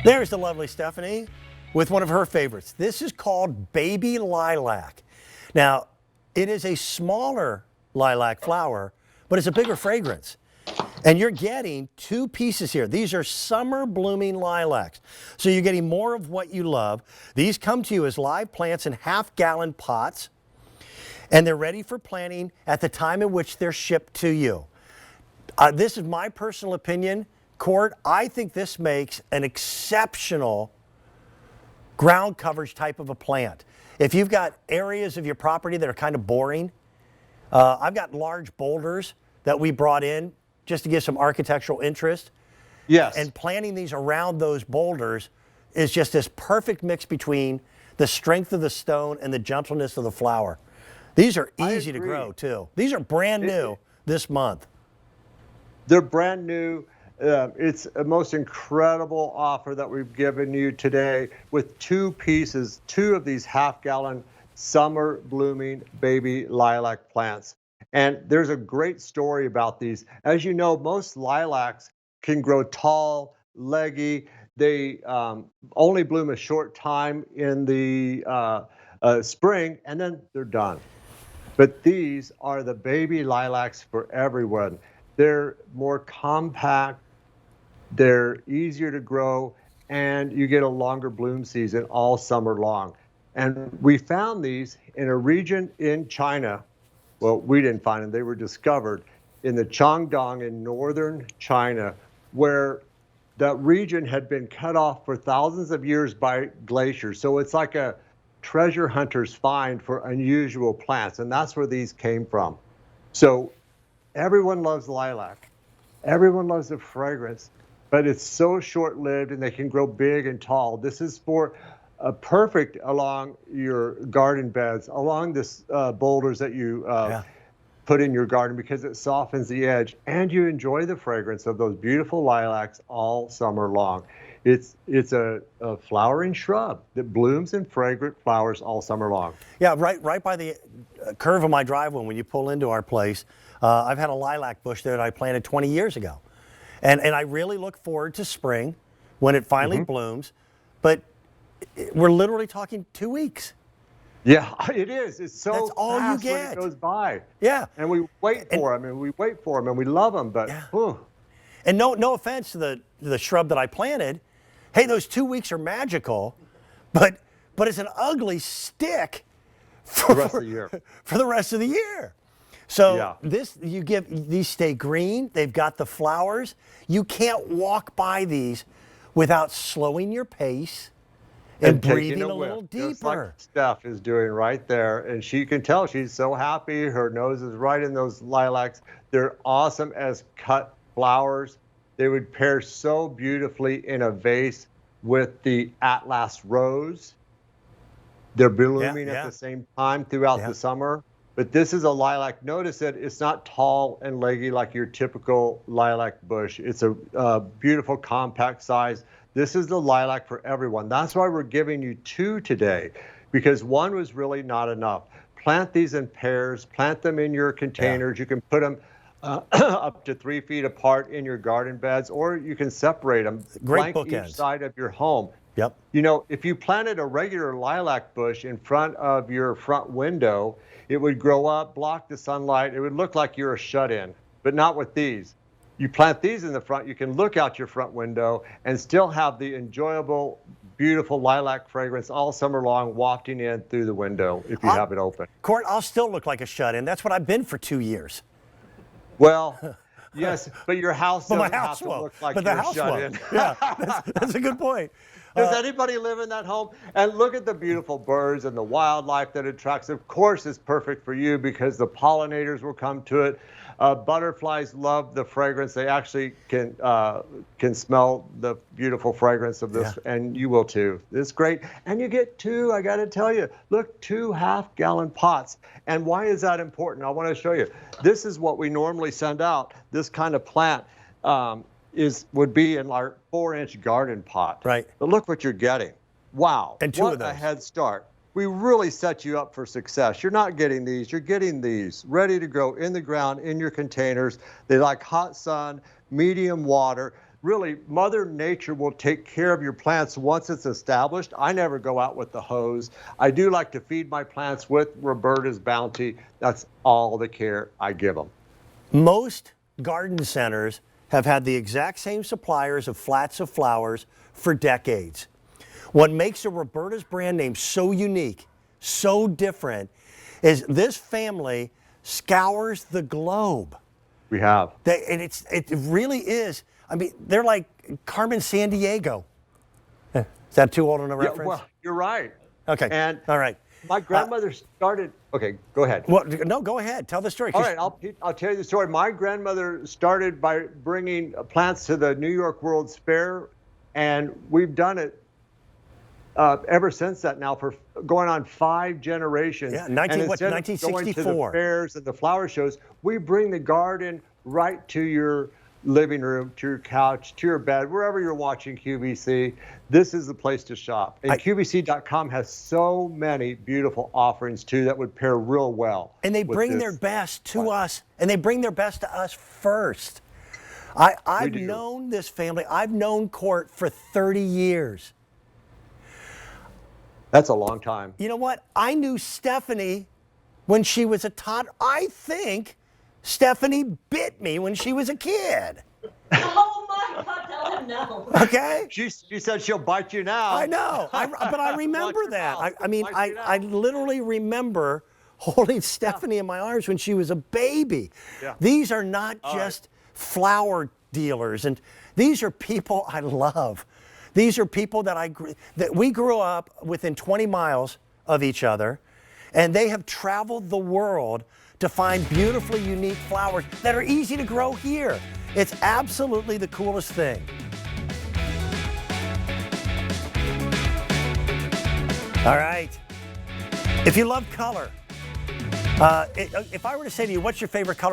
There's the lovely Stephanie with one of her favorites. This is called Baby Lilac. Now, it is a smaller lilac flower, but it's a bigger fragrance. And you're getting two pieces here. These are summer blooming lilacs. So you're getting more of what you love. These come to you as live plants in half-gallon pots, and they're ready for planting at the time in which they're shipped to you. This is my personal opinion. Court, I think this makes an exceptional ground coverage type of a plant. If you've got areas of your property that are kind of boring, I've got large boulders that we brought in just to give some architectural interest. Yes. And planting these around those boulders is just this perfect mix between the strength of the stone and the gentleness of the flower. These are easy to grow too. These are brand new this month. They're brand new. It's a most incredible offer that we've given you today with two pieces, two of these half-gallon summer blooming baby lilac plants. And there's a great story about these. As you know, most lilacs can grow tall, leggy. They only bloom a short time in the spring, and then they're done. But these are the baby lilacs for everyone. They're more compact, they're easier to grow, and you get a longer bloom season all summer long. And we found these in a region in China. Well, we didn't find them, they were discovered in the Guangdong in northern China, where that region had been cut off for thousands of years by glaciers. So it's like a treasure hunter's find for unusual plants, and that's where these came from. So everyone loves lilac. Everyone loves the fragrance, but it's so short-lived and they can grow big and tall. This is for perfect along your garden beds, along this boulders that you put in your garden, because it softens the edge and you enjoy the fragrance of those beautiful lilacs all summer long. It's a flowering shrub that blooms in fragrant flowers all summer long. Yeah, right by the curve of my driveway when you pull into our place, I've had a lilac bush there that I planted 20 years ago. And I really look forward to spring when it finally blooms, but we're literally talking 2 weeks. Yeah, it is. It's so That's all you fast when get. it goes by. Yeah. And we wait for them, and we wait for them, and we love them, but whew. And no offense to the shrub that I planted. Hey, those 2 weeks are magical, but it's an ugly stick for the rest of the year. For the rest of the year. So these stay green. They've got the flowers. You can't walk by these without slowing your pace and breathing a little deeper. Just like Steph is doing right there, and she can tell she's so happy. Her nose is right in those lilacs. They're awesome as cut flowers. They would pair so beautifully in a vase with the Atlas rose. They're blooming at the same time throughout the summer. But this is a lilac. Notice that it's not tall and leggy like your typical lilac bush. It's a beautiful compact size. This is the lilac for everyone. That's why we're giving you two today, because one was really not enough. Plant these in pairs, plant them in your containers. You can put them up to 3 feet apart in your garden beds, or you can separate them. Great blank bookends. Each side of your home. Yep. You know, if you planted a regular lilac bush in front of your front window, it would grow up, block the sunlight. It would look like you're a shut-in, but not with these. You plant these in the front, you can look out your front window and still have the enjoyable, beautiful lilac fragrance all summer long wafting in through the window if you have it open. Court, I'll still look like a shut-in. That's what I've been for 2 years. Well, yes, but your house But doesn't my house have to won't. look like But the you're house shut won't. in. Yeah, that's a good point. Does anybody live in that home? And look at the beautiful birds and the wildlife that attracts. Of course, it's perfect for you because the pollinators will come to it. Butterflies love the fragrance. They actually can smell the beautiful fragrance of this, and you will too. It's great. And you get two, I got to tell you, look, 2 half-gallon pots. And why is that important? I want to show you. This is what we normally send out. This kind of plant would be in our 4-inch garden pot. Right. But look what you're getting. Wow. And 2 of those. What a head start. We really set you up for success. You're not getting these. You're getting these ready to grow in the ground in your containers. They like hot sun, medium water. really, Mother Nature will take care of your plants once it's established. I never go out with the hose. I do like to feed my plants with Roberta's Bounty. That's all the care I give them. Most garden centers have had the exact same suppliers of flats of flowers for decades. What makes a Roberta's brand name so unique, so different, is this family scours the globe. We have. It really is. I mean, they're like Carmen Sandiego. Is that too old of a reference? Yeah, well, you're right. Okay. And all right. My grandmother started. Okay, go ahead. Well, no, go ahead. Tell the story. All right, I'll tell you the story. My grandmother started by bringing plants to the New York World's Fair, and we've done it ever since that now for going on 5 generations. Yeah, and instead of 1964. going to the fairs and the flower shows, we bring the garden right to your living room, to your couch, to your bed, wherever you're watching QVC. This is the place to shop. And QVC.com has so many beautiful offerings too that would pair real well. And they bring their best to us, and they bring their best to us first. I've known this family. I've known Court for 30 years. That's a long time. You know what? I knew Stephanie when she was a toddler. I think Stephanie bit me when she was a kid. Oh my God, tell him no. Okay? She said she'll bite you now. I know, but I remember that. I literally remember holding Stephanie in my arms when she was a baby. Yeah. These are not just flower dealers, and these are people I love. These are people that we grew up within 20 miles of each other, and they have traveled the world to find beautifully unique flowers that are easy to grow here. It's absolutely the coolest thing. All right. If you love color, if I were to say to you, what's your favorite color?